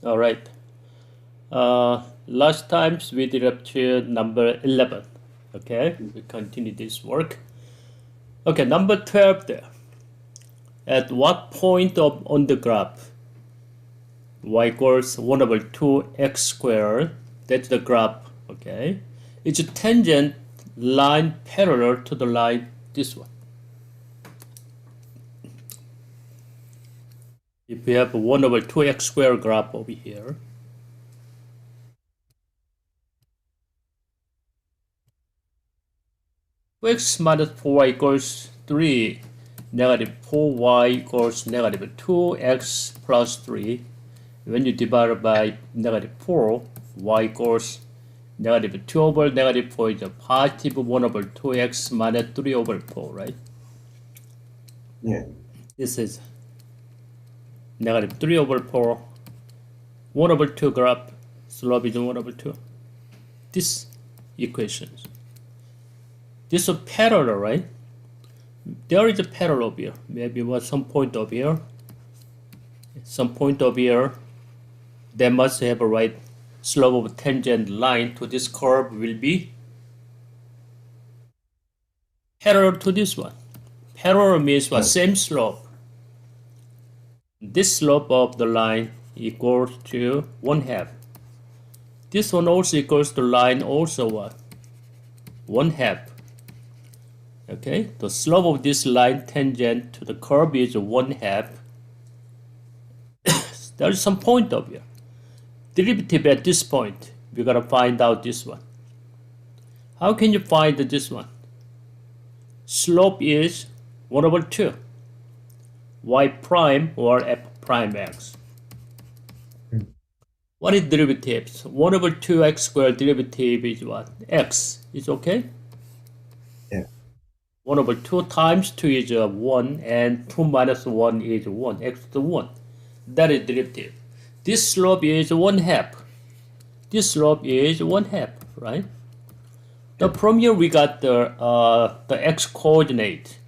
All right. Last times we did up to number 11. Okay, we continue this work. Okay, number 12 there. At what point on the graph y equals 1 over 2x squared, that's the graph, okay? It's a tangent line parallel to the line, this one. If we have a 1 over 2x squared graph over here, x minus 4y equals 3, negative 4y equals negative 2x plus 3. When you divide by negative 4, y equals negative 2 over negative 4 is a positive 1 over 2x minus 3 over 4, right? Yeah. This is negative 3 over 4, 1 over 2 graph, slope is 1 over 2. This equations. This is parallel, right? There is a parallel here. Maybe was some point over here. Some point over here. They must have a right slope of tangent line to this curve will be parallel to this one. Parallel means what? Same slope. This slope of the line equals to 1/2. This one also equals to line also what? 1/2. Okay, the slope of this line tangent to the curve is 1/2. There is some point of here. Derivative at this point, we gotta find out this one. How can you find this one? Slope is 1 over 2. Y prime or f prime x. What is derivatives? 1 over 2x squared derivative is what? X. Is okay? Yeah. 1 over 2 times 2 is 1 and 2 minus 1 is 1. X to 1. That is derivative. This slope is 1/2. This slope is 1/2, right? Now from here we got the x coordinate.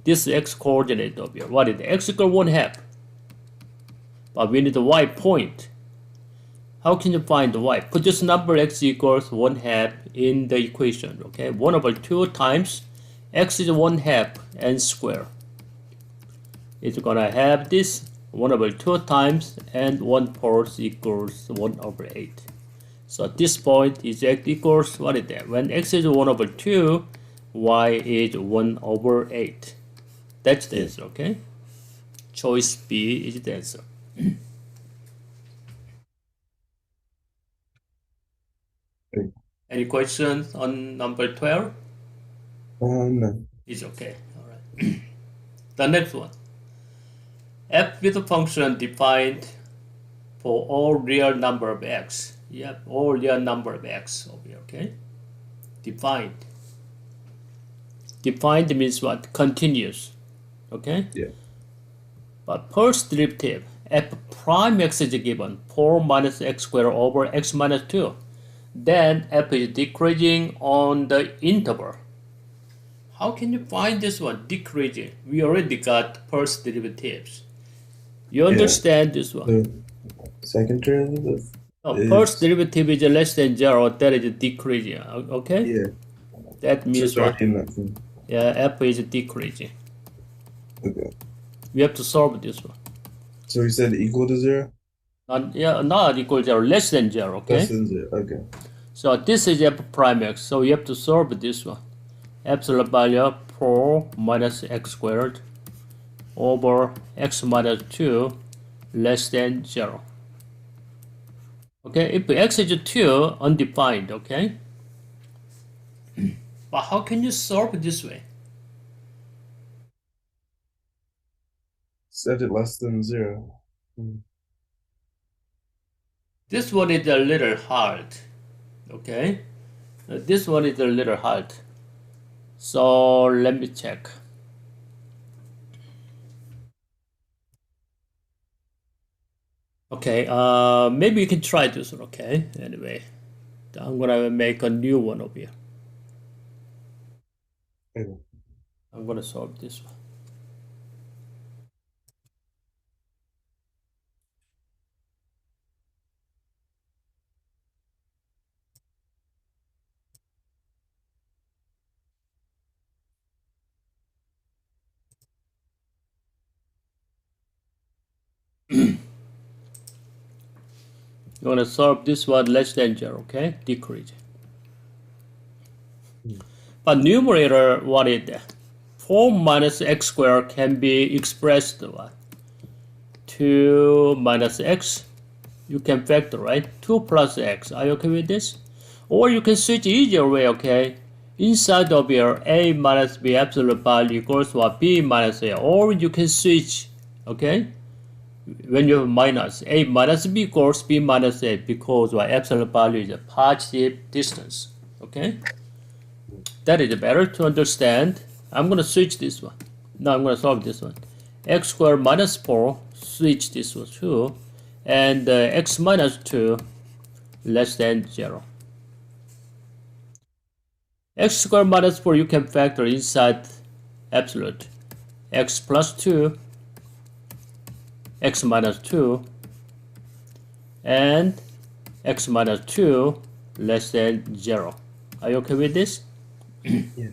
This x coordinate of here. What is it? X equal 1/2. But we need the y point. How can you find the y? Put this number x equals 1/2 in the equation. Okay, 1 over 2 times x is 1/2 and square. It's gonna have this 1 over 2 times and 1/4 equals 1 over 8. So at this point is x equals, what is that? When x is 1 over 2, y is 1 over 8. That's the answer, okay? Choice B is the answer. Any questions on number 12? No. It's okay, all right. The next one. F with a function defined for all real number of x. Yep, all real number of x over here, okay? Defined. Defined means what? Continuous, okay? Yeah. But first derivative, f prime x is given 4 minus x squared over x minus 2. Then f is decreasing on the interval. How can you find this one? Decreasing. We already got first derivatives. You understand this one? The second derivative No, is... first derivative is less than 0. That is decreasing. Okay? Yeah. That means what? Nothing. Yeah, f is decreasing. Okay. We have to solve this one. So you said equal to 0? Not equal to 0, less than 0, okay? Less than 0, okay. So this is f prime x. So you have to solve this one. Absolute value 4 minus x squared over x minus 2 less than 0. Okay, if x is 2, undefined, okay? But how can you solve this way? Set it less than 0. This one is a little hard, okay? This one is a little hard. So let me check. Okay, maybe you can try this one, okay? Anyway, I'm gonna make a new one over here. Okay. I'm gonna solve this one. You're going to solve this one less than 0, okay? Decrease. But numerator, what is that? 4 minus x squared can be expressed what? 2 minus x. You can factor, right? 2 plus x. Are you okay with this? Or you can switch easier way, okay? Inside of here, a minus b absolute value equals what? B minus a. Or you can switch, okay? When you have minus, a minus b equals b minus a, because what? Absolute value is a positive distance, okay? That is better to understand. I'm going to switch this one. Now I'm going to solve this one. X squared minus 4, switch this one too. And x minus 2 less than 0. X squared minus 4 you can factor inside absolute. X plus 2, x minus 2, and x minus 2 less than 0. Are you okay with this? Yeah.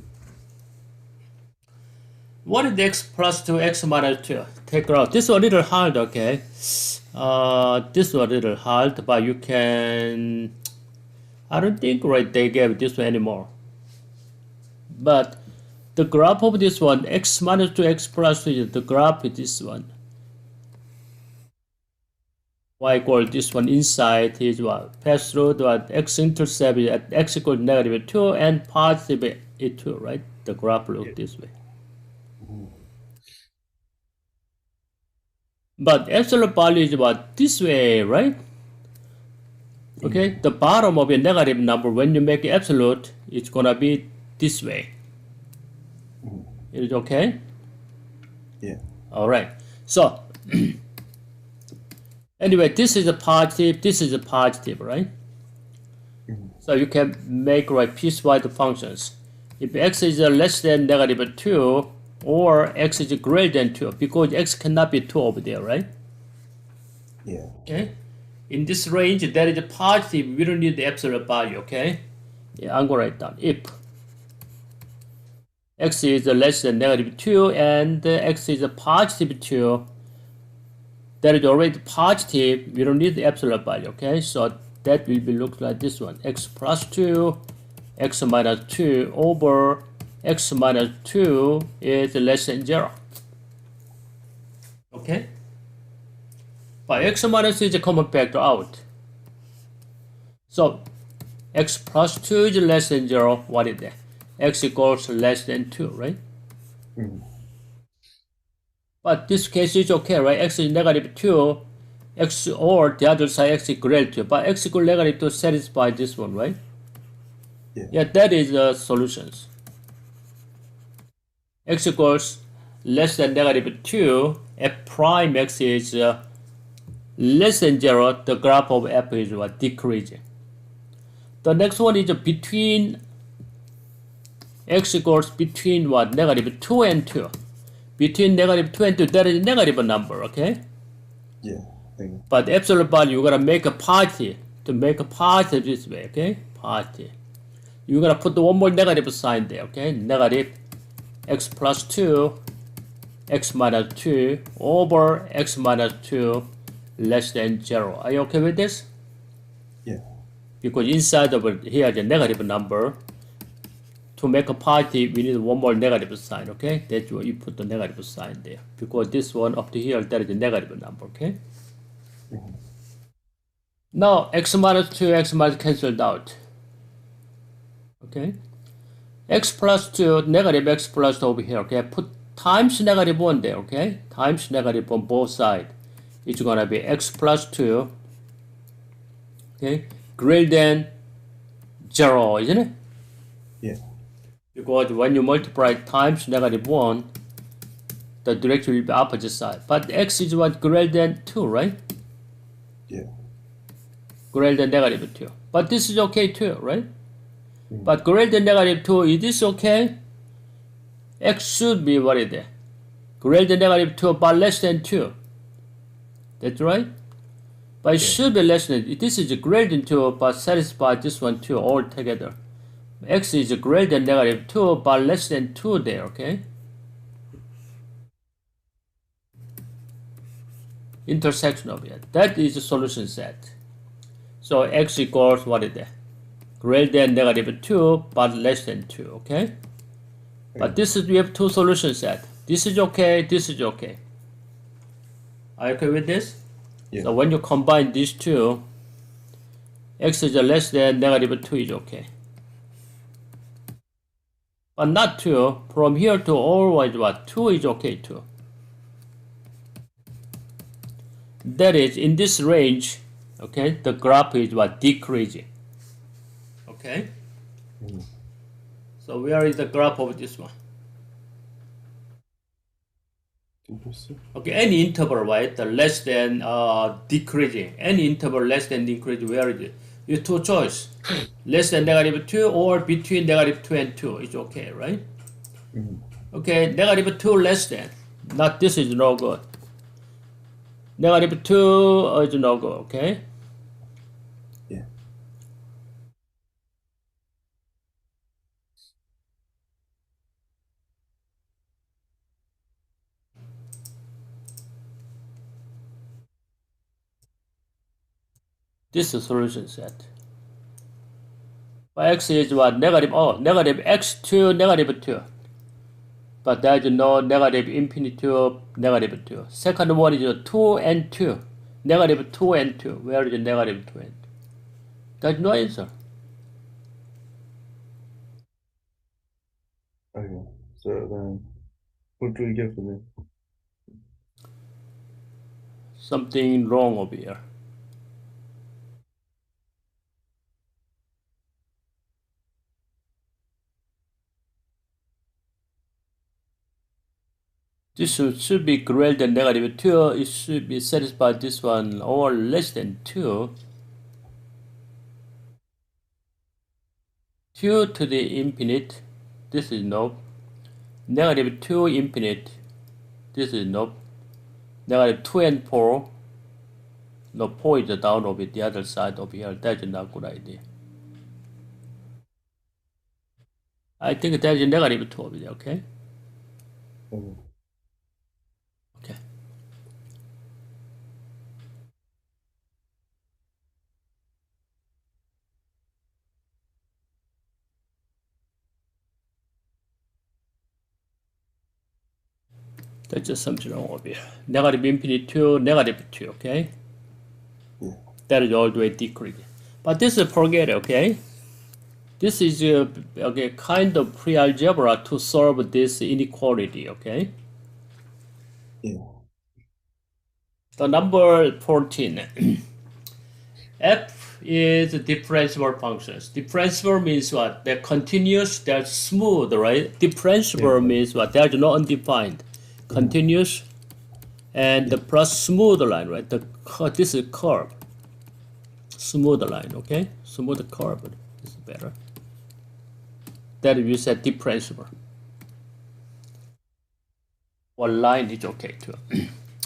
What is x plus 2, x minus 2? Take it out. This is a little hard, okay? This is a little hard, but you can... I don't think right they gave this one anymore. But the graph of this one, x minus 2, x plus 2, the graph is this one. Y equal this one inside is what? Pass through the x-intercept at x equals negative 2 and positive 2, right? The graph looks this way. But absolute value is what? This way, right? Okay, the bottom of a negative number, when you make it absolute, it's gonna be this way. Is it okay? Yeah. Alright, so anyway, this is a positive, this is a positive, right? So you can make right piecewise functions. If x is less than negative 2, or x is greater than 2, because x cannot be 2 over there, right? Yeah. Okay. In this range, that is a positive. We don't need the absolute value, okay? Yeah, I'm going to write down if x is less than negative 2 and x is a positive 2, that is already positive. We don't need the absolute value, okay? So that will be look like this one. X plus 2, x minus 2 over x minus 2 is less than 0. Okay? But x minus is a common factor out. So x plus 2 is less than 0. What is that? X equals less than 2, right? But this case is okay, right? X is negative 2, x or the other side x is greater 2. But x equals negative 2 satisfies this one, right? Yeah, that is the solutions. X equals less than negative 2, f prime x is less than 0, the graph of f is what? Decreasing. The next one is between x equals between what? Negative 2 and 2. Between negative 2 and 2, that is a negative number, okay? Yeah. But absolute value, you're going to make a positive. To make a positive this way, okay? Positive. You're going to put one more negative sign there, okay? Negative x plus 2, x minus 2 over x minus 2 less than 0. Are you okay with this? Yeah. Because inside of it, here the negative number. To make a positive, we need one more negative sign, okay? That's why you put the negative sign there. Because this one up to here, that is a negative number, okay? Now, x minus 2, x minus cancelled out. Okay? X plus 2, negative x plus over here, okay? Put times negative 1 there, okay? Times negative on both sides. It's gonna be x plus 2, okay? Greater than 0, isn't it? Yeah. Because when you multiply times negative 1, the direction will be opposite side. But x is what? Greater than 2, right? Yeah. Greater than negative 2. But this is okay too, right? But greater than negative 2, is this okay? X should be what is it? Greater than negative 2, but less than 2. That's right? But it should be less than, this is greater than 2, but satisfy this one too, all together. X is greater than negative 2, but less than 2 there, okay? intersection of it. That is the solution set. So x equals, what is that? Greater than negative 2, but less than 2, okay? But this is, we have two solution set. This is okay, this is okay. Are you okay with this? Yeah. So when you combine these two, x is less than negative 2 is okay. But not 2. From here to always what? 2 is okay too. That is, in this range, okay, the graph is what? Decreasing. Okay? So where is the graph of this one? Okay, any interval, right? The less than decreasing. Any interval less than decreasing, where is it? You have two choice. Less than negative 2 or between negative 2 and 2 is okay, right? Okay, negative 2 less than. Not this is no good. Negative 2 is no good, okay? Yeah. This is solution set. But x is what? Negative, negative x2, negative 2. But there is no negative infinity to negative 2. Second one is 2 and 2. Negative 2 and 2. Where is the negative 2 and 2? There's no answer. Okay. So then, what do we get for this? Something wrong over here. This should be greater than negative 2. It should be satisfied this one or less than 2. 2 to the infinite. This is no. Negative 2 infinite. This is no. Negative 2 and 4. No, 4 is down over the other side over here. That's not a good idea. I think that's a negative 2 over there, okay? Okay. That's just something wrong over here. Negative infinity 2, negative 2, okay? Yeah. That is all the way decreasing. But this is forget, okay? This is okay, kind of pre-algebra to solve this inequality, okay? Yeah. The number 14. F is differentiable functions. Differentiable means what? They're continuous, they're smooth, right? Differentiable means what? They're not undefined. Continuous and the plus smooth line, right? This is curve. Smooth line, okay? Smooth curve. This is better. That you said differentiable. Or line is okay too.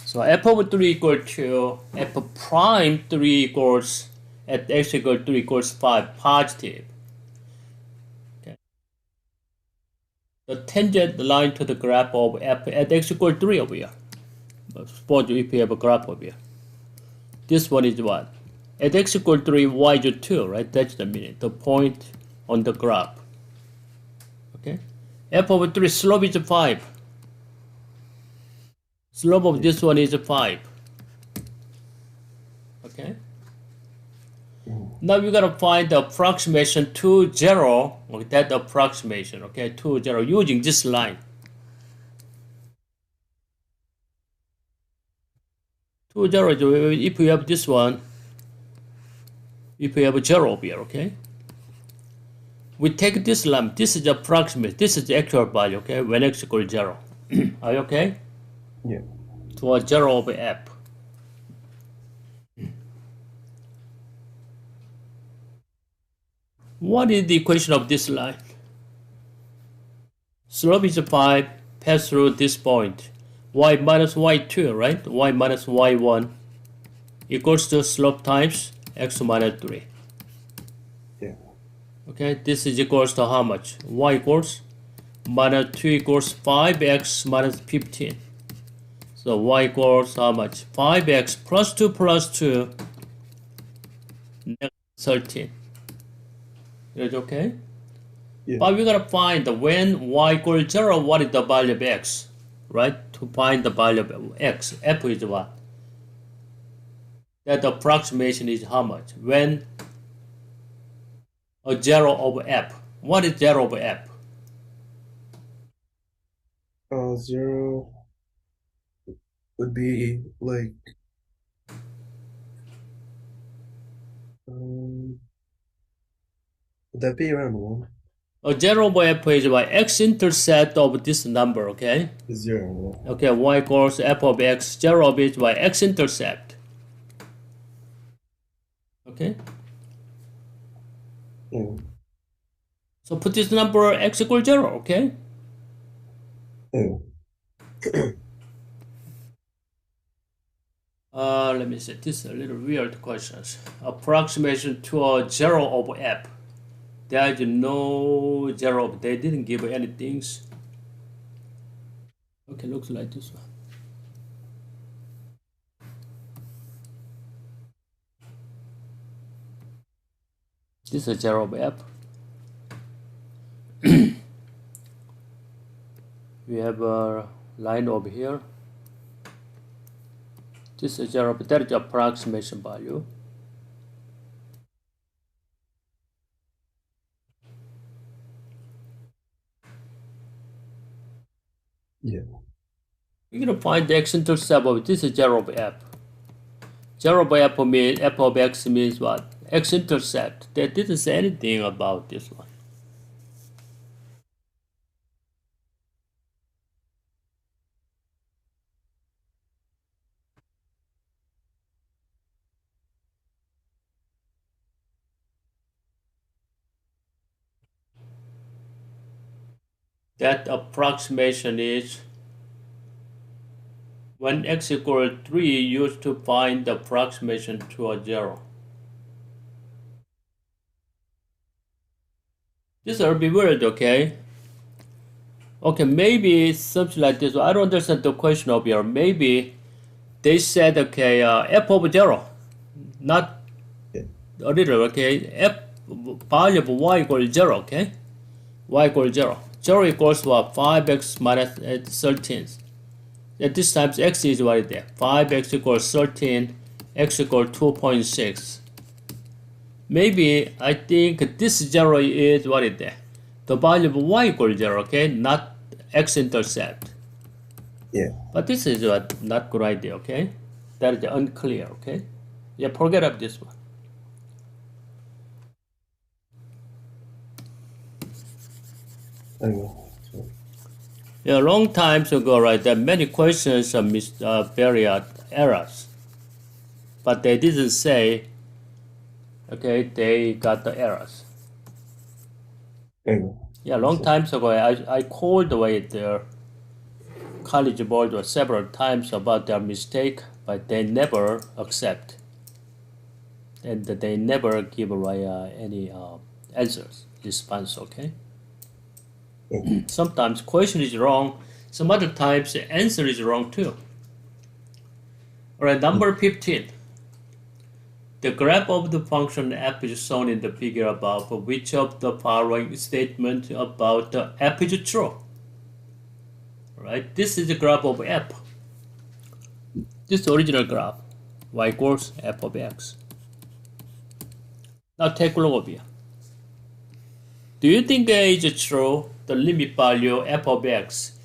So f of 3 equal to f prime 3 equals at x equal 3 equals 5 positive. Okay. The tangent line to the graph of f at x equal 3 over here. Suppose if you have a graph over here. This one is what? At x equal 3, y is 2, right? That's the meaning. The point on the graph. Okay. F of 3 slope is 5. Slope of this one is 5. Okay. Now we gotta find the approximation to 0. Okay, that approximation, okay, to 0 using this line. To 0, if we have this one, if we have a 0 over here, okay? We take this line, this is approximate, this is the actual value, okay, when x equals 0. Are you okay? Yeah. To a 0 over f. What is the equation of this line? Slope is 5, pass through this point. Y minus y2, right? Y minus y1 equals to slope times x minus 3. Yeah. Okay, this is equals to how much? Y equals minus 2 equals 5x minus 15. So y equals how much? 5x plus 2 plus 2, negative 13. Is it okay? Yeah. But we gotta find when y equals 0, what is the value of x, right? To find the value of x, f is what? That approximation is how much? When a 0 over f. What is 0 over f? 0 would be like would that be around 1? A 0 over f is what? X-intercept of this number, okay? 0. Okay, y equals f of x, 0 of it by x-intercept. Okay? Yeah. So put this number x equals 0, okay? Yeah. Let me see. This is a little weird questions. Approximation to a 0 over f. There is no 0. They didn't give any things. Okay, looks like this one. This is 0 over f. We have a line over here. This is 0, but that is approximation value. Yeah. We're going to find the x-intercept of this is 0 over f. 0 over f means f of x means what? X-intercept. They didn't say anything about this one. That approximation is when x equals 3, used to find the approximation to a 0. This will be weird, okay? Okay, maybe something like this. I don't understand the question over here. Maybe they said, okay, f of 0, not Yeah. a little, okay? F value of y equals 0, okay? Y equals 0. 0 equals what? 5x minus 13. At this time, x is what is there? 5x equals 13, x equals 2.6. Maybe I think this 0 is what is there? The value of y equals 0, okay? Not x-intercept. Yeah. But this is what not good idea, okay? That is unclear, okay? Yeah, forget about this one. Anyway. Yeah, a long time ago, right, there are many questions are various errors. But they didn't say, okay, they got the errors. Anyway. Yeah, long time ago, I called the college board several times about their mistake, but they never accept. And they never give any answers, response, okay? Sometimes question is wrong, some other times the answer is wrong too. All right, number 15. The graph of the function f is shown in the figure above. Which of the following statement about f is true? All right, this is the graph of f. This is the original graph. Y equals f of x. Now take a look over here. Do you think a is true? The limit value f of x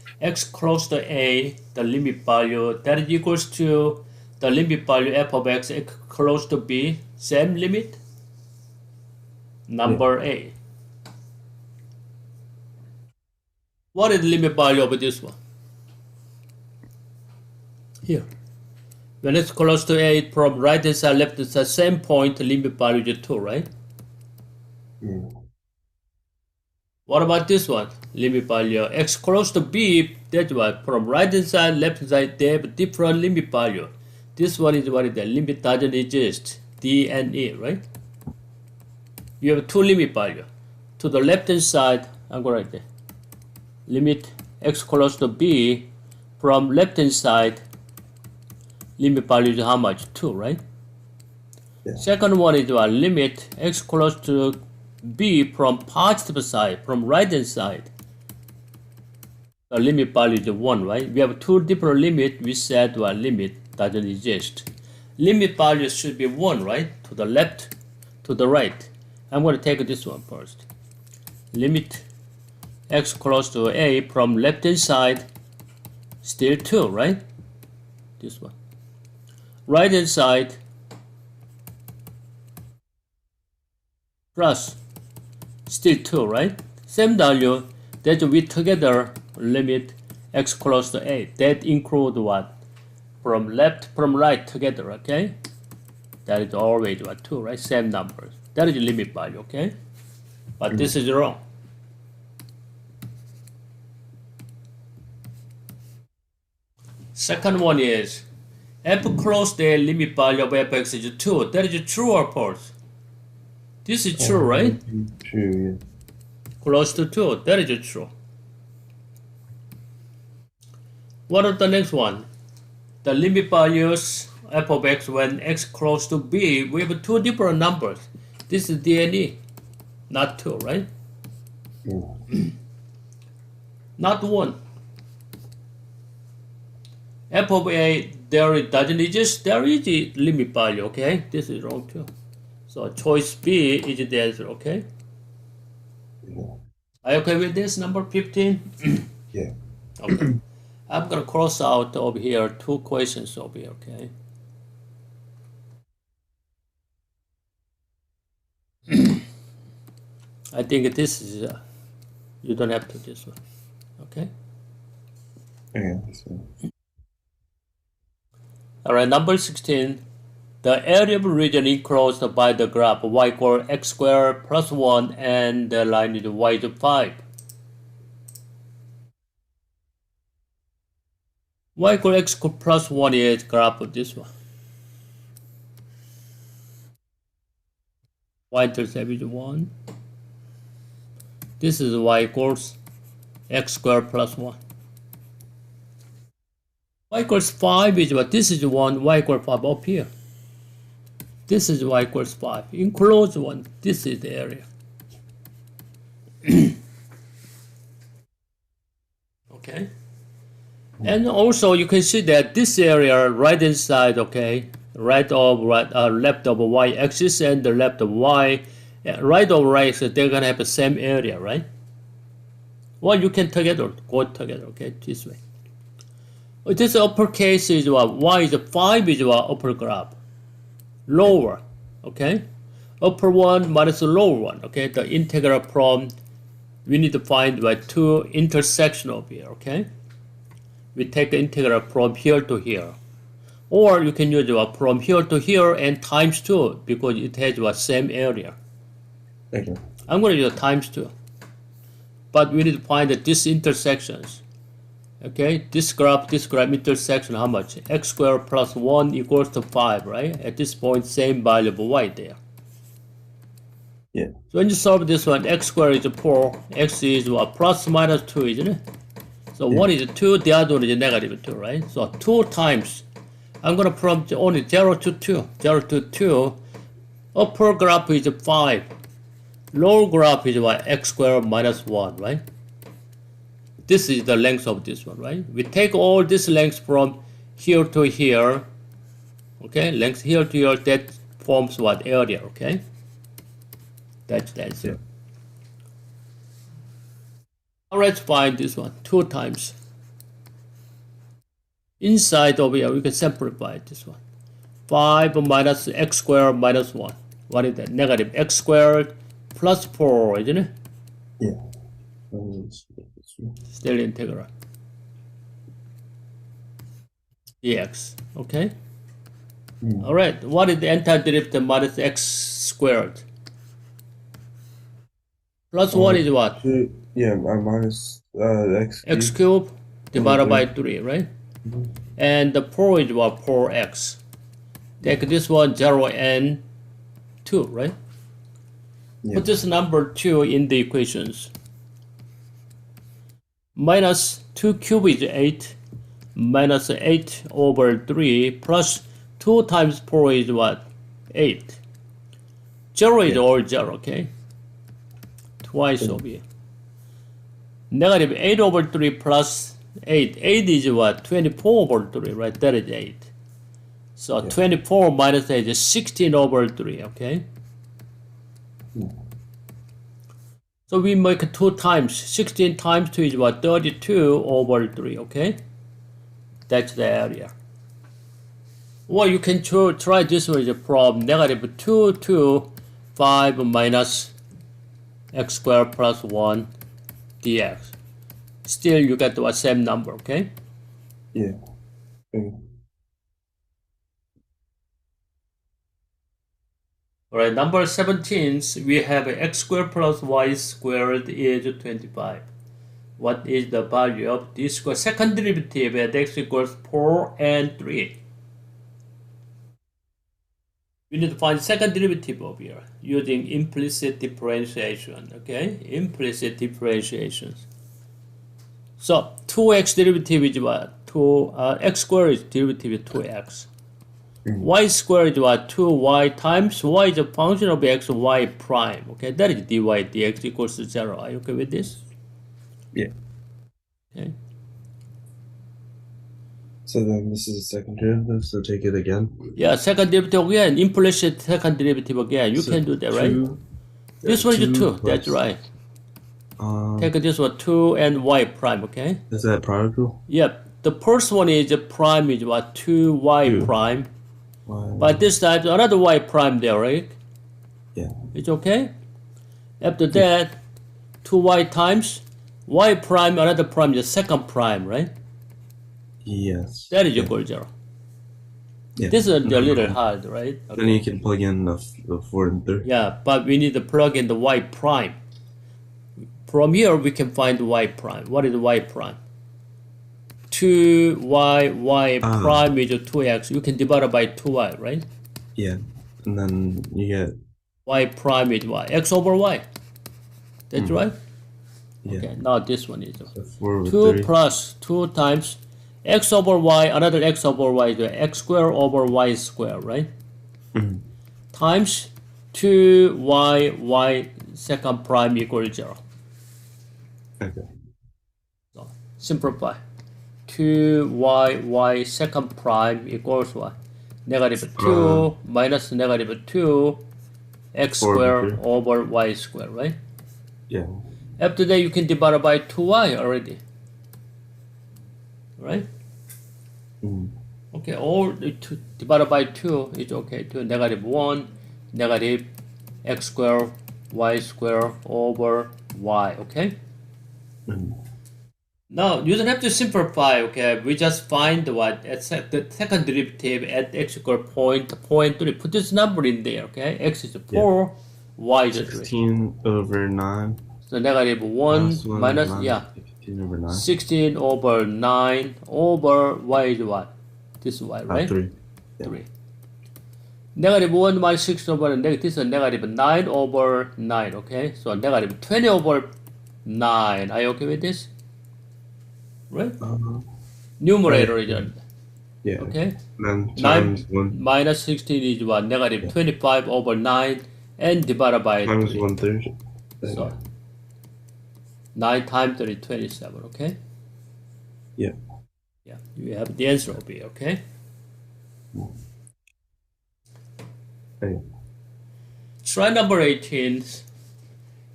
close to a, the limit value that is equals to the limit value f of x close to b, same limit? Number A. What is the limit value of this one? Here. When it's close to A, from right hand side, left hand side, same point, limit value is 2, right? What about this one? Limit value x close to b, that's what, from right hand side, left hand side, they have different limit value. This one is what is the limit doesn't exist, D and E, right? You have two limit value. To the left hand side, I'm going to write there. Limit x close to b from left hand side Limit value is how much? 2, right? Yeah. Second one is limit x close to b from positive side, from right hand side. The limit value is 1, right? We have two different limits. We said limit doesn't exist. Limit value should be 1, right? To the left, to the right. I'm going to take this one first. Limit x close to a from left hand side, still 2, right? This one. Right hand side, plus, still 2, right? Same value, that we together limit x close to a. That include what? From left, from right together, okay? That is always what? 2, right? Same numbers. That is the limit value, okay? But this is wrong. Second one is f close to a limit value of fx is 2. That is true or false? This is true, right? True, yeah. Close to 2. That is true. What is the next one? The limit values f of x when x close to b, we have two different numbers. This is DNE, not 2, right? Yeah. Not 1. F of a, there doesn't exist, there is a limit value, okay? This is wrong too. So choice B is the answer, okay? Yeah. Are you okay with this, number 15? Yeah. Okay. I'm going to cross out over here 2 questions over here, okay? I think this is, you don't have to this one, okay? Okay, that's fine. All right, number 16. The area of region enclosed by the graph y equals x squared plus 1 and the line is y is 5. Y equals x plus 1 is graph of this one. Y-intercept is 1. This is y equals x squared plus 1. Y equals 5 is what? This is 1, y equals 5 up here. This is y equals 5. Enclosed one, this is the area. Okay? And also you can see that this area, right hand side, okay, left of y-axis and the left of y, right of right, so they're gonna have the same area, right? Well, you can go together, okay, this way. This upper case is what? Y is 5 is what? Upper graph. Lower, okay? Upper one minus lower one, okay? The integral from, we need to find what? 2 intersection over here, okay? We take the integral from here to here. Or you can use what? From here to here and times 2 because it has what? Same area. Okay. I'm going to use times 2. But we need to find that these intersections. Okay, this graph intersection, how much? X squared plus 1 equals to 5, right? At this point, same value of y there. Yeah. So when you solve this one, x squared is 4, x is what? Plus minus 2, isn't it? So one is 2, the other one is negative 2, right? So 2 times, I'm going to from only 0 to 2. 0 to 2, upper graph is 5. Lower graph is what? X squared minus 1, right? This is the length of this one, right? We take all this length from here to here, okay? Length here to here, that forms what? Area, okay? That's the answer. Yeah. Now let's find this one, 2 times. Inside over here, we can simplify this one. 5 minus x squared minus 1. What is that? Negative x squared plus 4, isn't it? Yeah. Still integral. dx, okay? All right, what is the antiderivative minus x squared? Plus 1 is what? Yeah, minus X cubed divided by 3, right? And the 4 is what? 4x. Take this one, 0 and 2, right? Yeah. Put this number 2 in the equations. Minus 2 cubed is 8. minus 8 over 3 plus 2 times 4 is what? 8. 0 is all 0, okay? Twice over here. Negative 8 over 3 plus 8. 8 is what? 24 over 3, right? That is 8. So 24 minus 8 is 16 over 3, okay? So we make 2 times. 16 times 2 is what? 32 over 3, okay? That's the area. Or you can try this one from negative 2 to 5 minus x squared plus 1 dx. Still you get the same number, okay? Yeah. Okay. Alright, number 17, we have x squared plus y squared is 25. What is the value of this square? Second derivative at x equals 4 and 3. We need to find second derivative over here using implicit differentiation, okay? Implicit differentiation. So 2x derivative is what? X squared is derivative of 2x. Y squared is what? 2y times y is a function of x, y prime. Okay, that is dy dx equals to 0. Are you okay with this? Yeah. Okay. So then this is a second derivative, so take it again. Yeah, second derivative again, implicit second derivative again. You can do that, right? This one is 2, that's right. Take this one, 2 and y prime, okay? Is that product rule? Yep. The first one is prime is what? 2y prime. But this time another y prime there, right? Yeah. It's okay? After that, 2y times y prime, another prime is second prime, right? Yes. That is equal to 0. Yeah. This is a little hard, right? Okay. Then you can plug in the 4 and 3. Yeah, but we need to plug in the y prime. From here, we can find y prime. What is y prime? 2y prime is 2x. You can divide it by 2y, right? Yeah. And then you get Y prime is y. X over y. That's right? Yeah. Okay, now this one is So 4 over 2 3. plus 2 times x over y, another x over y is x squared over y squared, right? Times 2y second prime equals 0. Okay. So simplify. 2y second prime equals what? Negative 2 minus negative 2 x squared over y squared, right? Yeah. After that, you can divide it by 2y already, right? Okay, all divided by 2 is okay. 2 negative 1 negative x squared y squared over y, okay? Now, you don't have to simplify, okay? We just find what the second derivative at x equals 0.3. Put this number in there, okay? X is 4, y is 3. 16 over 9. So negative 1 minus, 16 over 9. 16 over 9 over y is what? This is y, right? 3. 3. Negative 1 minus 6 over negative, this is negative 9 over 9, okay? So negative 20 over 9. Are you okay with this? Right? Numerator is Yeah. okay? Then 9 times 1. minus 16 is what? Negative 25 over 9 and divided by Times 3. 1/3. So 9 times 3 is 27, okay? Yeah. Yeah, you have the answer over here, okay? Okay. Try number 18.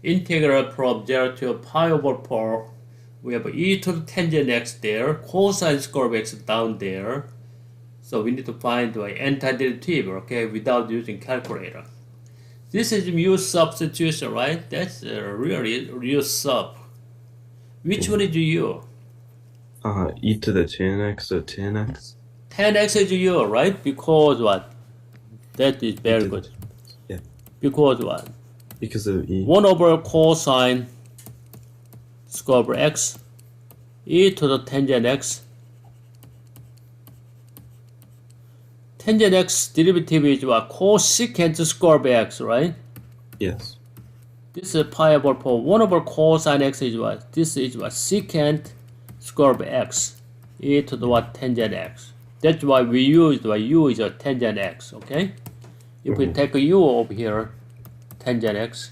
Integral from 0 to pi over 4. We have e to the tangent x there, cosine square of x down there. So we need to find the antiderivative, okay, without using calculator. This is mu substitution, right? That's really real sub. Which one is u? E to the 10x, so 10x. 10x is u, right? Because what? That is very good. Yeah. Because what? Because of e. 1 over cosine square over x, e to the tangent x. Tangent x derivative is what? Cosecant square of x, right? Yes. This is pi over 4. 1 over cosine x is what? This is what? Secant square of x e to the what? Tangent x. That's why we use the u is a tangent x, okay? If we take a u over here, tangent x,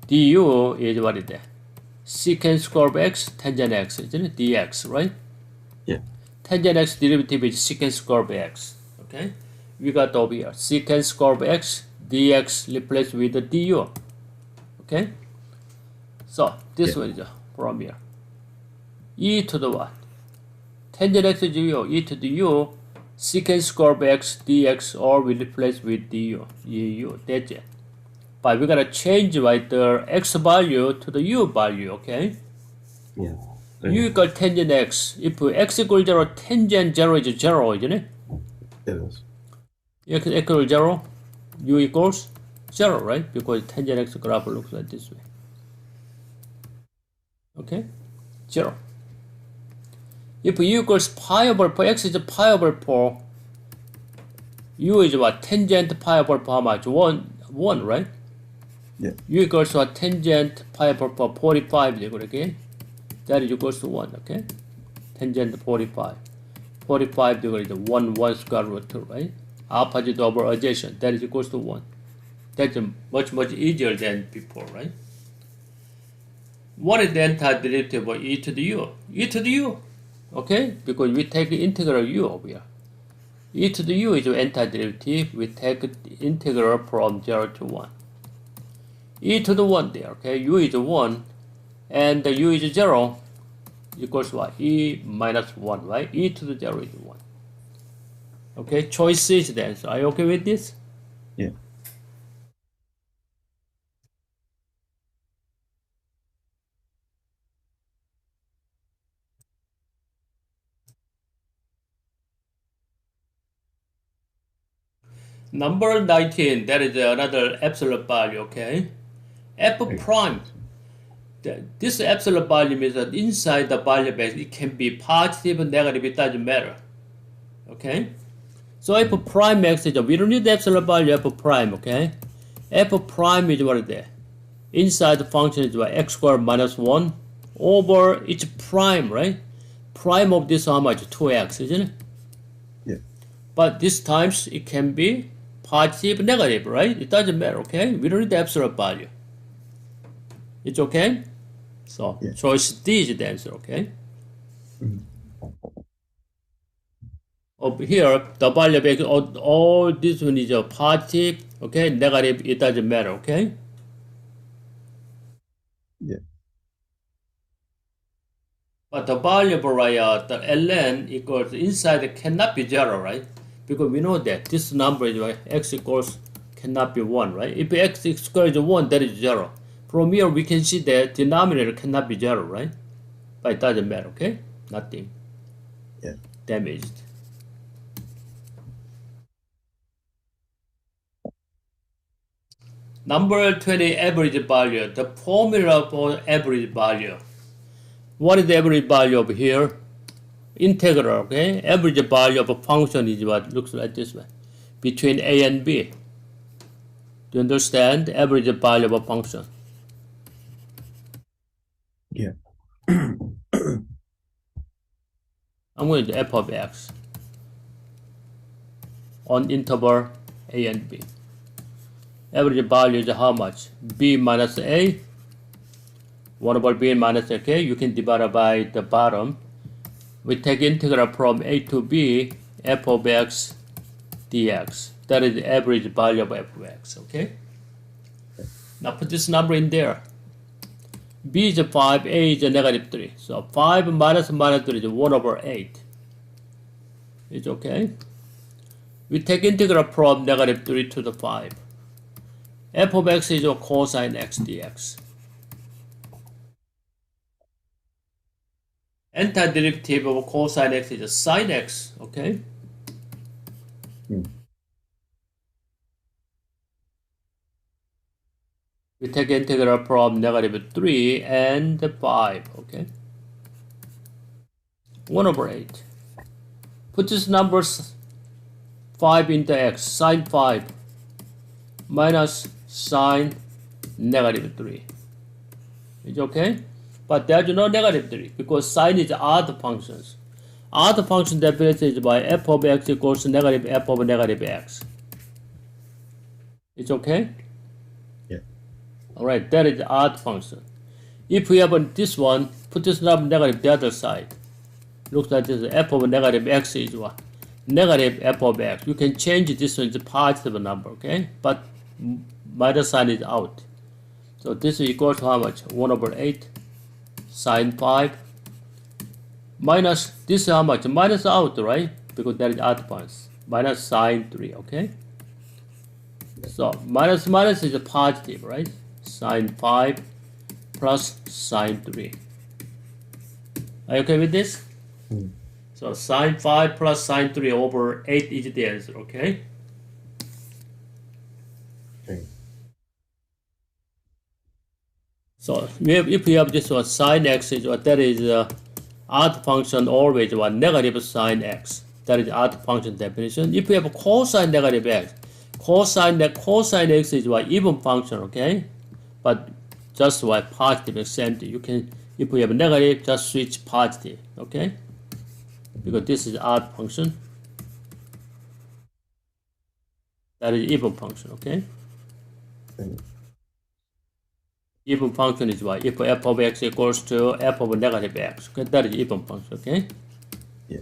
du is what is that? Secant square of x, tangent x, isn't it? dx, right? Yeah. Tangent x derivative is secant square of x, okay? We got over here, secant square of x, dx replaced with the du, okay? So, this one is from here. E to the what? Tangent x is u, e to the u, secant square of x dx, or we replace with du, eu, that's it. But we're gonna change right the x value to the u value, okay? Yeah. U equal tangent x. If x equals 0, tangent 0 is 0, isn't it? It is. X equals 0, u equals 0, right? Because tangent x graph looks like this way. Okay? 0. If u equals pi over 4, x is pi over 4, u is what? Tangent pi over 4, how much? 1, right? Yeah. u equals what? Tangent pi over 4, 45 equal again. That is equals to 1, okay? Tangent 45. 45 degree is 1 square root 2, right? Opposite over adjacent, that is equals to 1. That's much easier than before, right? What is the antiderivative of e to the u? E to the u, okay? Because we take the integral u over here. E to the u is the antiderivative. We take the integral from 0 to 1. E to the 1 there, okay? U is 1, and the u is 0 equals what? E minus 1, right? E to the 0 is 1. Okay, choice C is the answer. Are you okay with this? Yeah. Number 19, that is another absolute value, okay? F prime. This absolute value means that inside the value base, it can be positive or negative, it doesn't matter. Okay? So f prime x is, we don't need the absolute value f prime, okay? F prime is what is that? Inside the function is what? X squared minus 1 over its prime, right? Prime of this how much? 2x, isn't it? Yeah. But this times it can be positive, negative, right? It doesn't matter, okay? We don't need the absolute value. It's okay? So, Yeah. choice D is the answer, okay? Over here, the value of x, all this one is a positive, okay? Negative, it doesn't matter, okay? Yeah. But the value of the ln equals inside cannot be 0, right? Because we know that this number is right, x equals cannot be 1, right? If x squared is 1, that is 0. From here, we can see that denominator cannot be 0, right? But it doesn't matter, okay? Nothing damaged. Number 20, average value. The formula for average value. What is the average value over here? Integral, okay? Average value of a function is what looks like this way. Between a and b. Do you understand? Average value of a function. Yeah. I'm going to f of x on interval a and b. Average value is how much? B minus a. 1 over b minus a, okay? You can divide by the bottom. We take integral from a to b, f of x dx. That is the average value of f of x, okay? Now put this number in there. B is 5, a is negative 3. So 5 minus 3 is 1 over 8. It's okay? We take integral from negative 3 to the 5. F of x is a cosine x dx. Antiderivative of cosine x is a sine x, okay? We take integral from negative 3 and 5, okay? 1 over 8. Put these numbers 5 into x, sine 5 minus sine negative 3. Is it okay? But there's no negative 3 because sine is odd functions. Odd function definition is by f of x equals negative f of negative x. It's okay? Yeah. Alright, that is odd function. If we have this one, put this number negative the other side. Looks like this f of negative x is what? Negative f of x. You can change this one to positive number, okay? But minus sign is out. So this is equal to how much? 1 over 8 sine 5 minus this is how much? Minus out, right? Because that is odd points. Minus sine 3, okay? So minus minus is a positive, right? Sine 5 plus sine 3. Are you okay with this? Mm. So sine 5 plus sine 3 over 8 is the answer, okay? Okay. So if we have this one, sine x is what? That is odd function always what? Negative sine x. That is odd function definition. If we have cosine negative x, cosine x is what? Even function, okay? But just what? Positive, same thing. You can, if we have negative, just switch positive, okay? Because this is odd function. That is even function, okay? Okay. Even function is what? If f of x equals to f of negative x, okay? That is even function, okay? Yeah.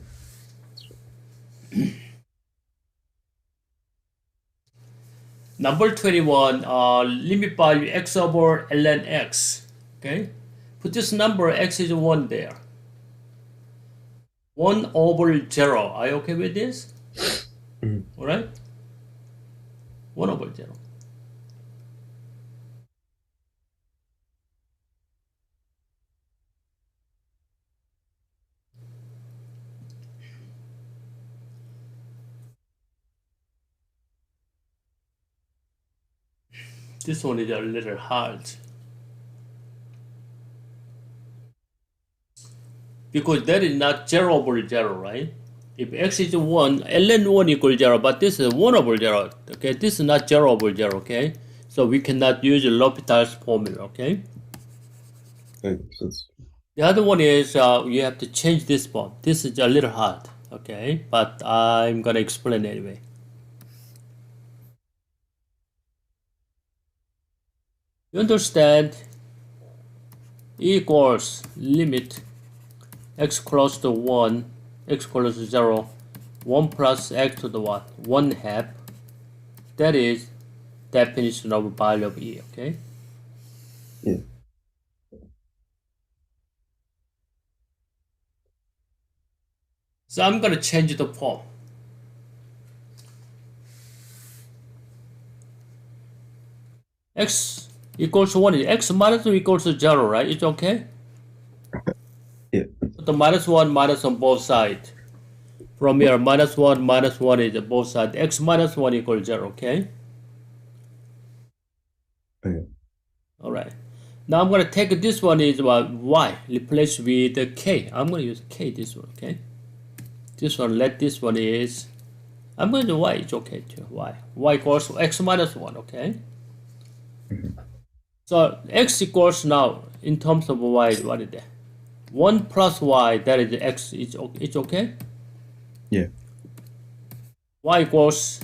Number 21, limit value x over ln x, okay? Put this number x is 1 there. 1 over 0, are you okay with this? Mm. Alright? 1 over 0. This one is a little hard. Because that is not 0 over 0, right? If x is 1, ln 1 equals 0, but this is 1 over 0, okay? This is not 0 over 0, okay? So we cannot use L'Hopital's formula, okay? Okay. So it's The other one is you have to change this form. This is a little hard, okay? But I'm gonna explain anyway. You understand? E equals limit x close to 1, x close to 0, 1 plus x to the what? 1 half. That is definition of value of E, okay? yeah. So I'm gonna change the form. X equals 1 is x minus 2 equals to 0, right? It's okay? Yeah. Put the minus 1 on both sides. From here, minus 1 is both sides. X minus 1 equals 0, okay? Okay. Alright. Now I'm going to take this one is y, replace with k. I'm going to use k this one, okay? This one, let this one is, I'm going to do y, it's okay too, y. Y equals x minus 1, okay? So x equals now, in terms of y, what is that? 1 plus y, that is x, it's okay? Yeah. Y equals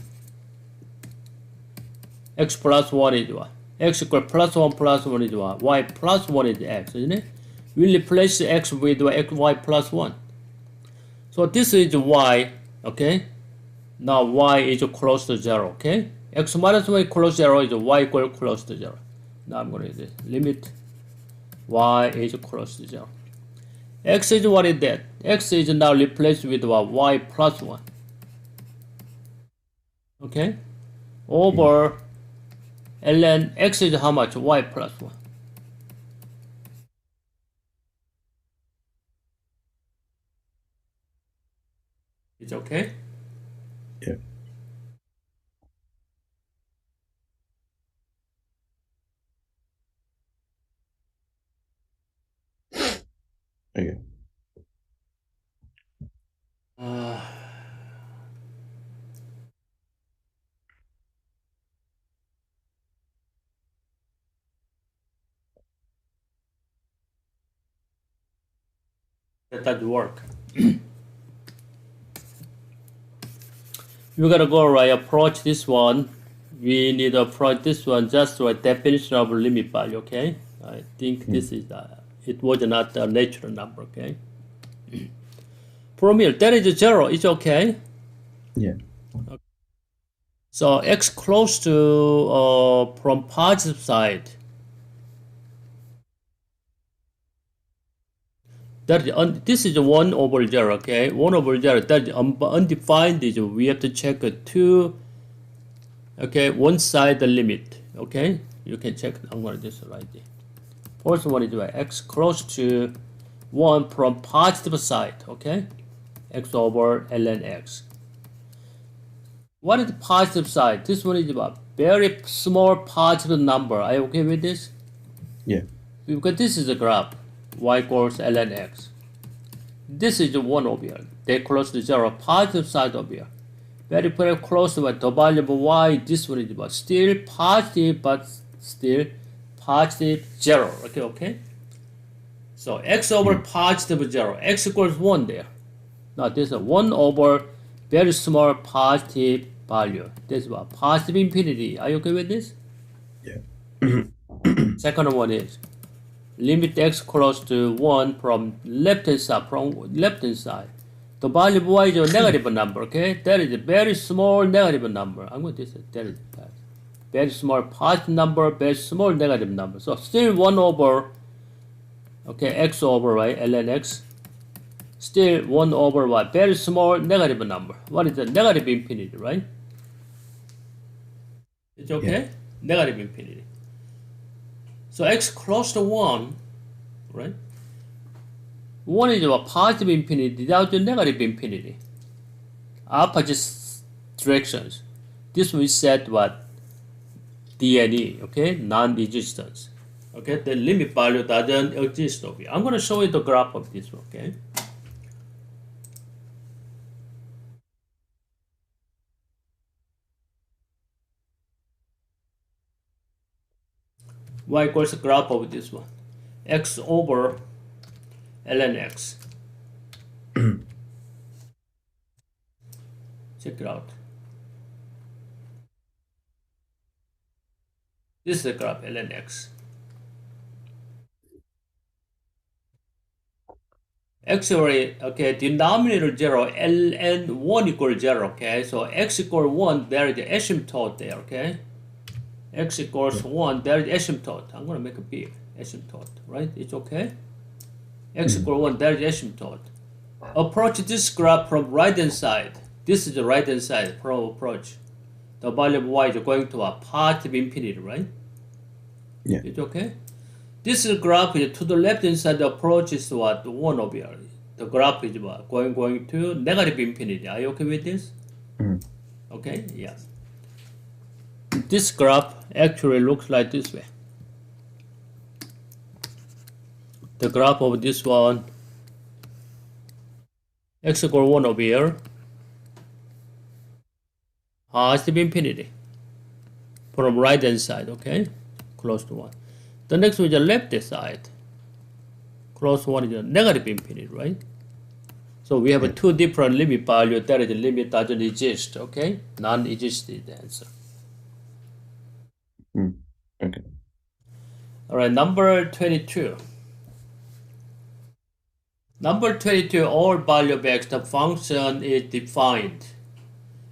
x plus 1 is what? X equals plus 1 is what? Y plus 1 is x, isn't it? We replace x with y plus 1. So this is y, okay? Now y is close to 0, okay? X minus 1 close to 0 is y equal close to 0. Now I'm going to use this. Limit y is close to 0. X is what is that? X is now replaced with what? Y plus 1. Okay? Over ln x is how much? Y plus 1. It's okay? Yeah. Okay. Uh, That doesn't work. We're gonna go right approach this one. We need to approach this one just to a definition of limit value, okay? I think this is it was not a natural number, okay? From here, that is 0, it's okay? Yeah. Okay. So x close to from positive side. This is 1 over 0, okay? 1 over 0, that is undefined. We have to check two, okay, one side the limit, okay? You can check. I'm going to just write it. First one is x close to 1 from positive side, okay? X over ln x. What is the positive side? This one is about very small positive number. Are you okay with this? Yeah. Because this is a graph. Y equals ln x. This is 1 over here. They close to 0. Positive side over here. Very close to the value of y. This one is about still positive, but still positive 0. Okay. So x over positive 0. X equals 1 there. Now this is 1 over very small positive value. This is what positive infinity. Are you okay with this? Yeah. Second one is limit x close to 1 from left hand side. The value of y is a negative number, okay? That is a very small negative number. I'm going to say that is very small positive number, very small negative number. So still 1 over, okay, x over, right, ln x. Still 1 over what? Very small negative number. What is the negative infinity, right? It's okay? Yeah. Negative infinity. So x close to 1, right? 1 is a positive infinity without the negative infinity. Opposite directions. This we said what? DNE, okay? Non-existence. Okay, the limit value doesn't exist over here. I'm going to show you the graph of this one, okay? Y equals the graph of this one. X over ln x. Check it out. This is the graph ln x. X over, okay, denominator 0, ln 1 equals 0, okay? So x equals 1, there is the asymptote there, okay? X equals 1, there is asymptote. I'm going to make a big asymptote, right? It's okay? X equals 1, there is asymptote. Approach this graph from right hand side. This is the right hand side approach. The value of y is going to a positive infinity, right? Yeah. It's okay? This graph is to the left hand side. The approach is what? 1 over here. The graph is what? Going to negative infinity. Are you okay with this? Okay, yeah. This graph actually looks like this way. The graph of this one, x equals 1 over here, positive infinity from right hand side, okay? Close to 1. The next one is the left hand side. Close to 1 is a negative infinity, right? So we have two different limit values. That is the limit doesn't exist, okay? Non-existent the answer. Okay. All right, number 22. Number 22, all value of x, the function is defined.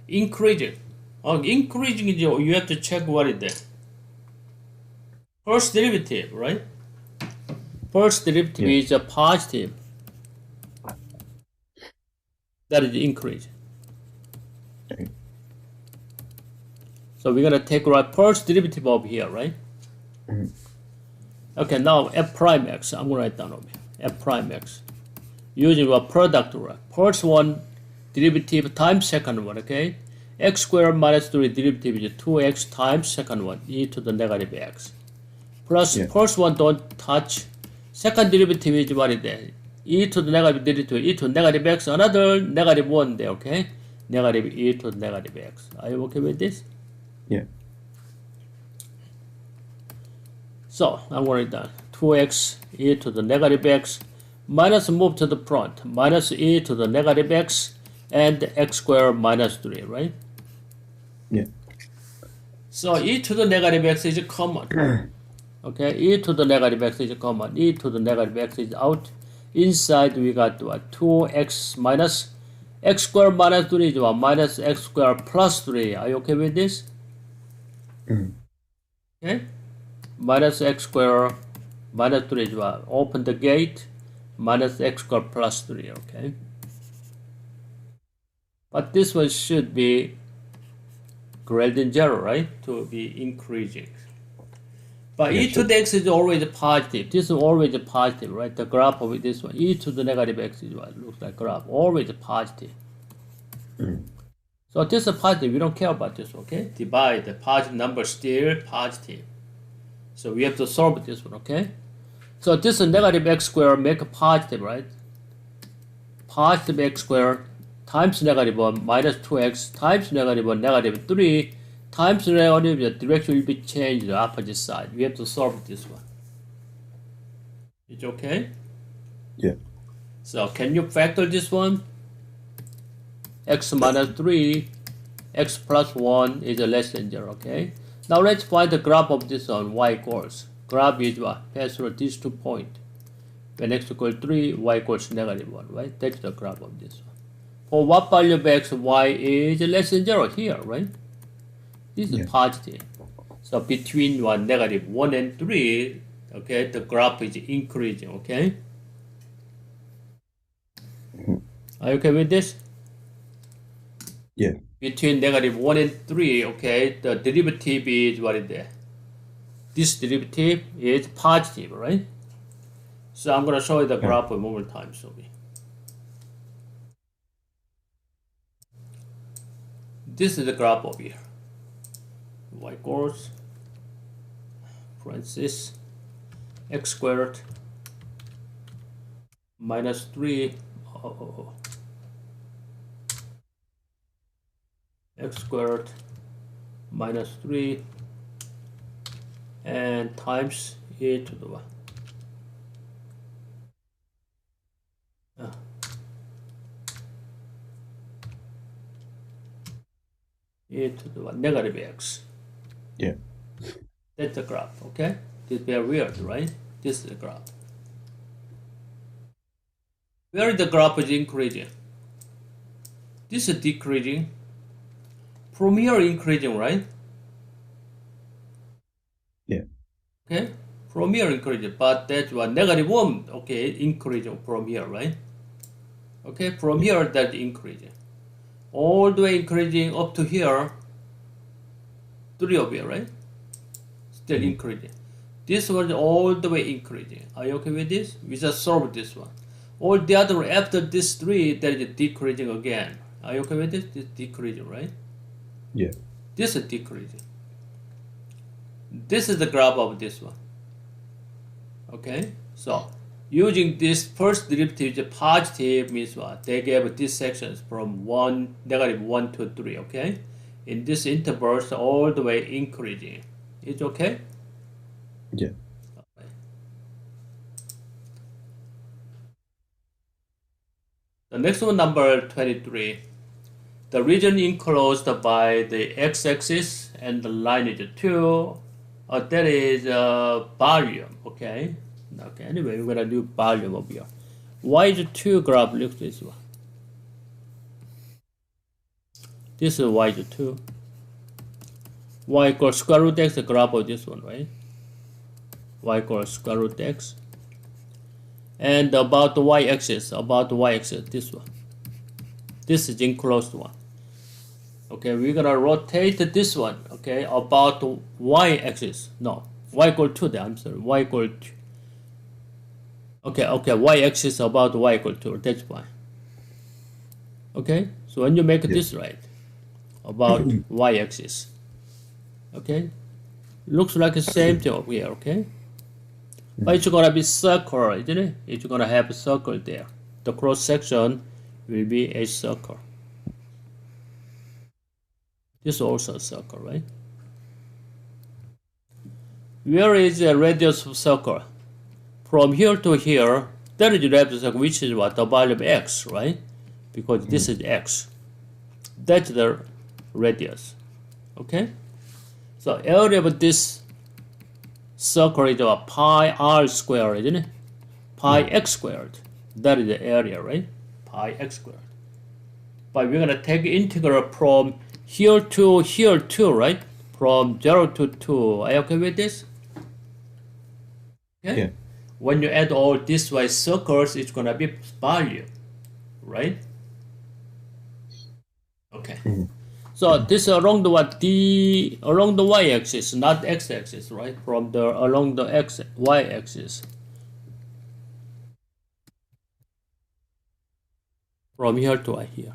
Increasing. Increasing, you have to check what is that. First derivative, right? First derivative is a positive. That is increase. Okay. So we're going to take right first derivative over here, right? Okay, now f prime x. I'm going to write down over here. F prime x. Using a product rule. First one derivative times second one, okay? X squared minus 3 derivative is 2x times second one, e to the negative x. Plus first one don't touch. Second derivative is what is that? E to the negative derivative, e to the negative x, another negative 1 there, okay? Negative e to the negative x. Are you okay with this? Yeah. So I'm going to write down 2x e to the negative x Minus move to the front. Minus e to the negative x and x squared minus 3, right? Yeah. So e to the negative x is common. Okay, e to the negative x is common. E to the negative x is out. Inside we got what? 2x minus x squared minus 3 is what? Minus x squared plus 3. Are you okay with this? Okay. Minus x squared minus 3 is what? Open the gate. Minus x squared plus 3. Okay. But this one should be greater than 0, right? To be increasing. But Yeah, e to the x is always positive. This is always positive, right? The graph of this one, e to the negative x is what looks like graph, always positive. So this is positive. We don't care about this, okay? Divide the positive number still positive. So we have to solve this one, okay? So this is negative x squared make a positive, right? Positive x squared times negative 1 minus 2x times negative 1 negative 3 times negative, the direction will be changed to the opposite side. We have to solve this one. It's okay? Yeah. So can you factor this one? X minus 3, x plus 1 is less than 0, okay? Now let's find the graph of this one, y equals. Graph is what? Pass through these 2 points. When x equals 3, y equals negative 1, right? That's the graph of this one. For what value of x, y is less than 0 here, right? This is positive. So between negative 1 and 3, okay, the graph is increasing, okay? Are you okay with this? Yeah. Between negative 1 and 3, okay, the derivative is what is there? This derivative is positive, right? So I'm going to show you the graph one more time. So this is the graph over here. Y equals parenthesis x squared minus 3 x squared minus 3 and times e to the what? E to the what? Negative x. Yeah. That's the graph, okay? This is very weird, right? This is the graph. Where the graph is increasing? This is decreasing. From here increasing, right? Yeah. Okay? From here increasing, but that's what negative 1, okay, increasing from here, right? Okay, from here that's increasing. All the way increasing up to here, 3 of here, right? Still increasing. This one all the way increasing. Are you okay with this? We just solved this one. All the other after this 3, that is decreasing again. Are you okay with this? This is decreasing, right? Yeah. This is decreasing. This is the graph of this one. Okay? So, using this first derivative, positive means what? They gave these sections from negative 1 to 3, okay? In this intervals, all the way increasing. It's okay? Yeah. Okay. The next one, number 23. The region enclosed by the x-axis and the line is 2. That is volume, okay? Okay, anyway, we're gonna do volume over here. Y is 2 graph looks this one. This is y is 2. Y equals square root x, the graph of this one, right? Y equals square root x. And about the y-axis, this one. This is enclosed one. Okay, we're gonna rotate this one, okay, about the y-axis. No, y equal to that, I'm sorry, y equal to. Okay, y-axis about y equal to, that's fine. Okay, so when you make this right, about y-axis, okay, looks like the same thing over here, okay? But it's gonna be circle, isn't it? It's gonna have a circle there. The cross section will be a circle. This is also a circle, right? Where is the radius of circle? From here to here, That is left circle, which is what? The value of x, right? Because this is x. That's the radius. Okay? So area of this circle is about pi r squared, isn't it? Pi x squared. That is the area, right? Pi x squared. But we're gonna take integral from here to here too, right? From 0 to 2. Are you okay with this? Okay? Yeah. When you add all these y circles, it's gonna be value, right? Okay. So this along the what? Along the y-axis, not x-axis, right? From the along the y-axis. From here to here.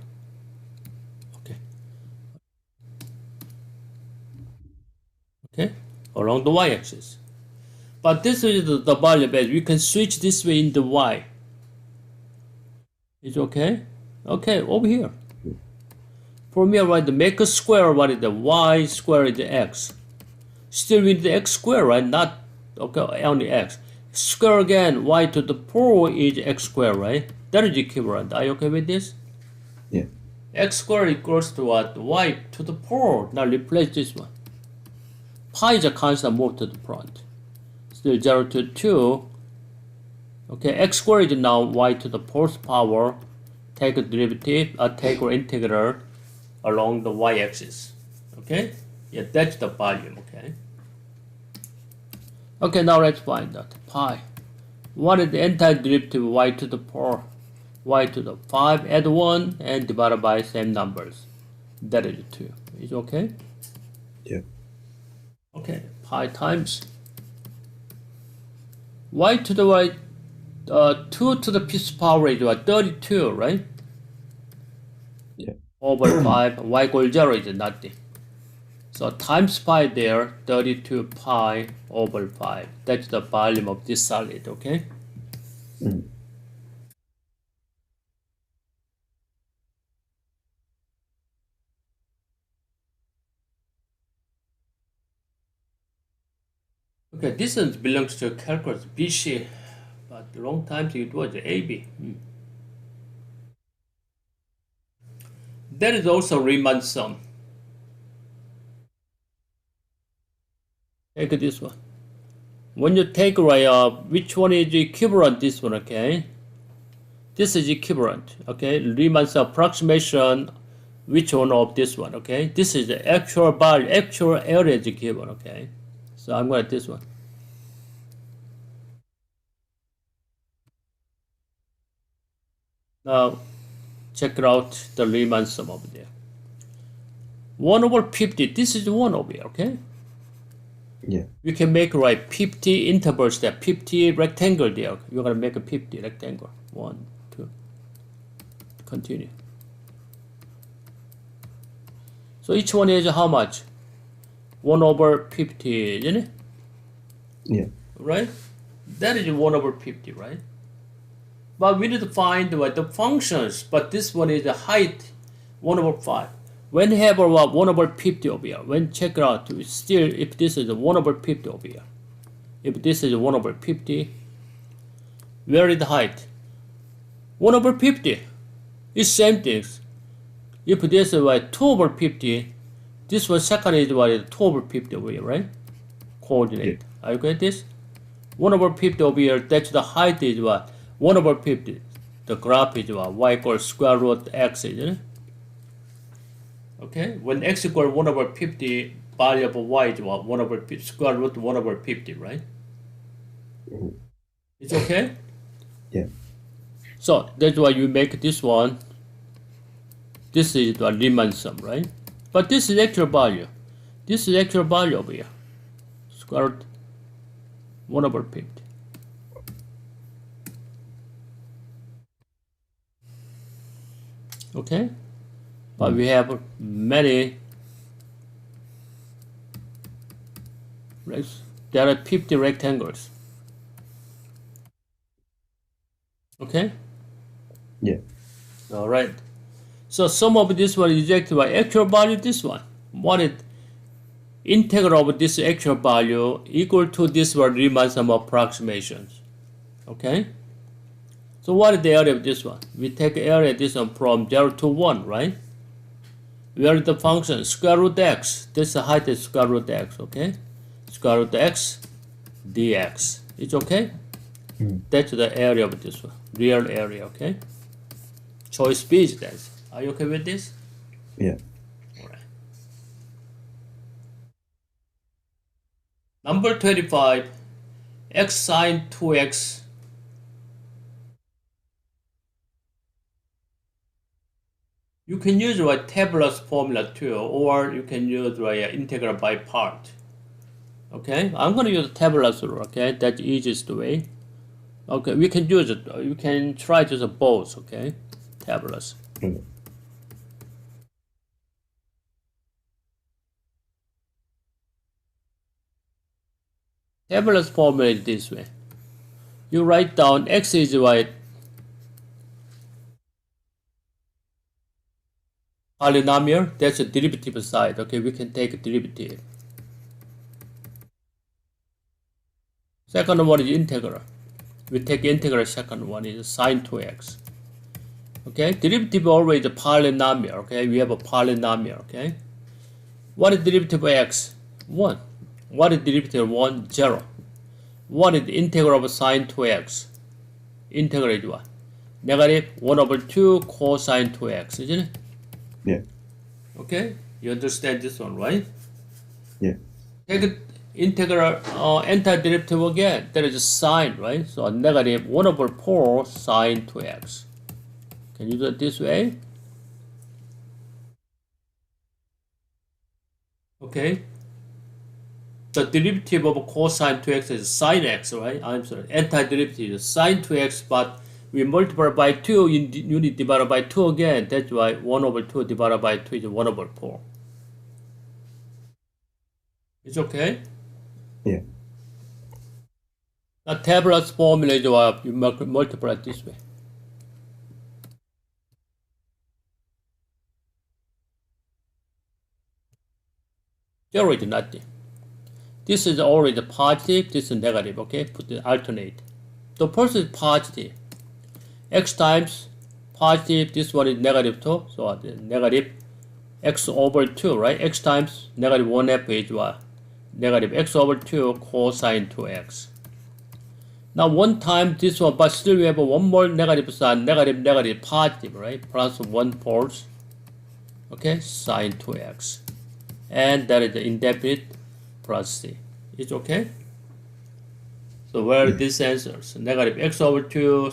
Okay. Okay. Along the y-axis. But this is the value base. We can switch this way in the y. It's okay? Okay, over here. From here, right, the make a square, what is the y square is the x. Still with the x square, right? Not, okay, only x. Square again, y to the 4 is x square, right? That is equivalent. Are you okay with this? Yeah. X squared equals to what? Y to the 4. Now replace this one. Pi is a constant, move to the front. Still 0 to 2. Okay, x squared is now y to the 4th power. Take a derivative, take an integral along the y-axis. Okay? Yeah, that's the volume, okay? Okay, now let's find that. Pi. What is the antiderivative y to the 4? Y to the 5, add 1, and divided by same numbers. That is 2. Is okay? Yeah. Okay, pi times y to the y, 2 to the 5th power is what? 32, right? Yeah. Over 5, y equals 0 is nothing. So times pi there, 32 pi over 5. That's the volume of this solid, okay? Okay, this one belongs to calculus BC, but long time it was AB. That is also Riemann sum. Take this one. When you take which one is equivalent? This one, okay? This is equivalent, okay? Riemann sum approximation. Which one of this one, okay? This is the actual value, actual area is given, okay? So I'm going to this one. Now, check it out the Riemann sum over there. 1 over 50, this is 1 over here, okay? Yeah. We can make 50 intervals there, 50 rectangle there. You're going to make a 50 rectangle. 1, 2. Continue. So each one is how much? 1 over 50, isn't it? Yeah. Right? That is 1 over 50, right? But we need to find the functions. But this one is the height, 1 over 5. When you have 1 over 50 over here, when check it out, still if this is 1 over 50 over here, if this is 1 over 50, where is the height? 1 over 50. It's same things. If this is 2 over 50, this one second is 2 over 50 over here, right? Coordinate. Yeah. Are you get this? 1 over 50 over here, that's the height is what? 1 over 50. The graph is what? Y equals square root x, isn't it? Okay? When x equals 1 over 50, value of y is what? 1 over 50, square root 1 over 50, right? It's okay? Yeah. So that's why you make this one. This is the Riemann sum, right? But this is actual value. This is actual value over here. Square root 1 over 50. Okay? But we have many. There are 50 rectangles. Okay? Yeah. All right. So sum of this one is actually by actual value this one. What is integral of this actual value equal to this one Riemann sum approximations. Okay? So what is the area of this one? We take area of this one from 0 to 1, right? Where is the function? Square root x. This height is square root x, okay? Square root x dx. It's okay? That's the area of this one. Real area, okay? Choice B is that. Are you okay with this? Yeah. Alright. Number 25, x sine 2x. You can use Tabular's formula too, or you can use integral by part. Okay, I'm going to use Tabular's rule, okay? That's the easiest way. Okay, we can use it. You can try to use both, okay? Tabular's. Tabular's formula is this way. You write down x is polynomial, that's the derivative side. Okay, we can take a derivative. Second one is integral. We take integral. Second one is sine 2x. Okay, derivative always a polynomial. Okay, we have a polynomial. Okay, what is derivative of x? 1. What is derivative of 1? 0. What is the integral of sine 2x? Integral is what? Negative 1 over 2 cosine 2x, isn't it? Yeah. Okay, you understand this one, right? Yeah. Take integral antiderivative again. There is a sine, right? So negative 1 over 4 sine 2x. Can you do it this way? Okay. The derivative of cosine 2x is sine x, right? I'm sorry. Antiderivative is sine 2x, but we multiply by 2, unit divided by 2 again. That's why 1 over 2 divided by 2 is 1 over 4. It's okay? Yeah. Now, Tabular's formula is you multiply this way. Zero is nothing. This is already positive, this is negative, okay? Put it alternate. The first is positive. X times positive, this one is negative 2, so negative x over 2, right? X times negative 1f is what? Negative x over 2 cosine 2x. Now one time this one, but still we have one more negative sign, negative, negative, positive, right? Plus 1/4, okay? Sine 2x. And that is the indefinite plus c. It's okay? So where are these answers? Negative x over 2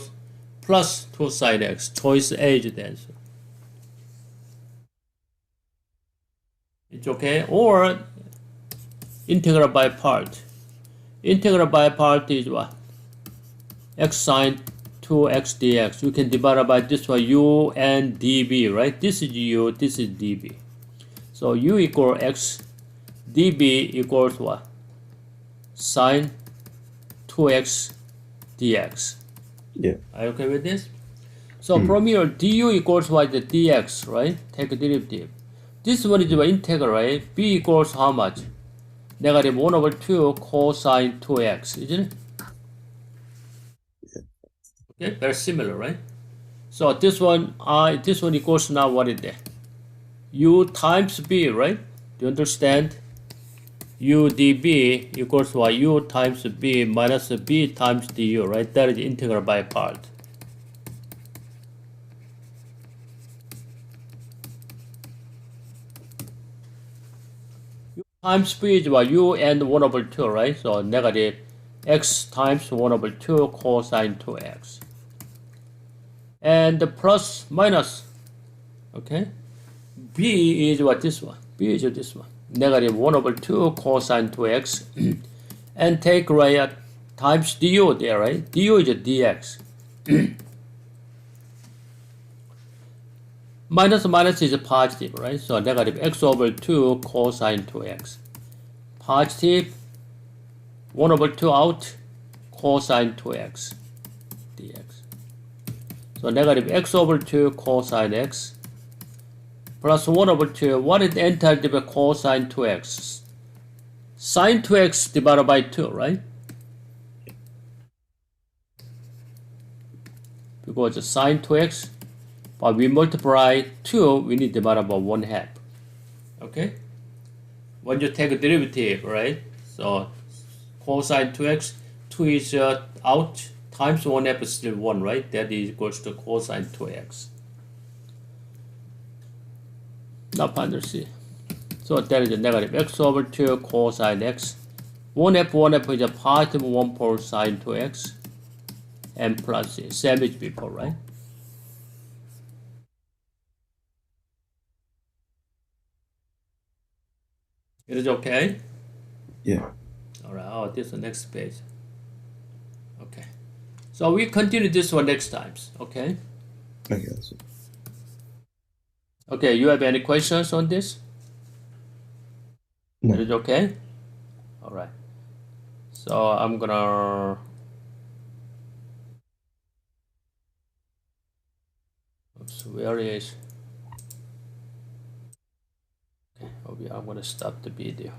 plus 2 sine x. Choice A is the answer. It's okay? Or integral by part. Integral by part is what? X sine 2x dx. You can divide by this one, u and db, right? This is u, this is db. So u equal x, db equals what? Sine 2x dx. Yeah. Are you okay with this? So from here, du equals what? The dx, right? Take a derivative. This one is the integral, right? b equals how much? Negative 1 over 2 cosine 2x, isn't it? Okay, very similar, right? So this one equals now what is that? U times b, right? Do you understand? U db equals what? U times b minus b times du, right? That is integral by part. U times b is what? U and 1 over 2, right? So negative x times 1 over 2 cosine 2x. And the plus minus, okay? B is what? This one. B is this one. Negative 1 over 2 cosine 2x. And take right times du there, right? Du is dx. Minus minus is positive, right? So negative x over 2 cosine 2x. Positive 1 over 2 out cosine 2x dx. So negative x over 2 cosine x plus 1 over 2. What is the antiderivative of cosine 2x? Sine 2x divided by 2, right? because sine 2x, but we multiply 2, we need to divided by 1/2. Okay? When you take a derivative, right? So cosine 2x, 2 is out, times 1/2 is still 1, right? That is equals to cosine 2x. Now find C. So that is a negative x over 2 cosine x. 1/2 is a positive 1/4 sine 2x. And plus C. Same as before, right? It is okay? Yeah. Alright, oh, this is the next page. Okay. So we continue this one next times, okay? Okay, that's it. Okay, you have any questions on this? No. It is okay? Alright. So I'm gonna oops, where is okay, I'm gonna stop the video.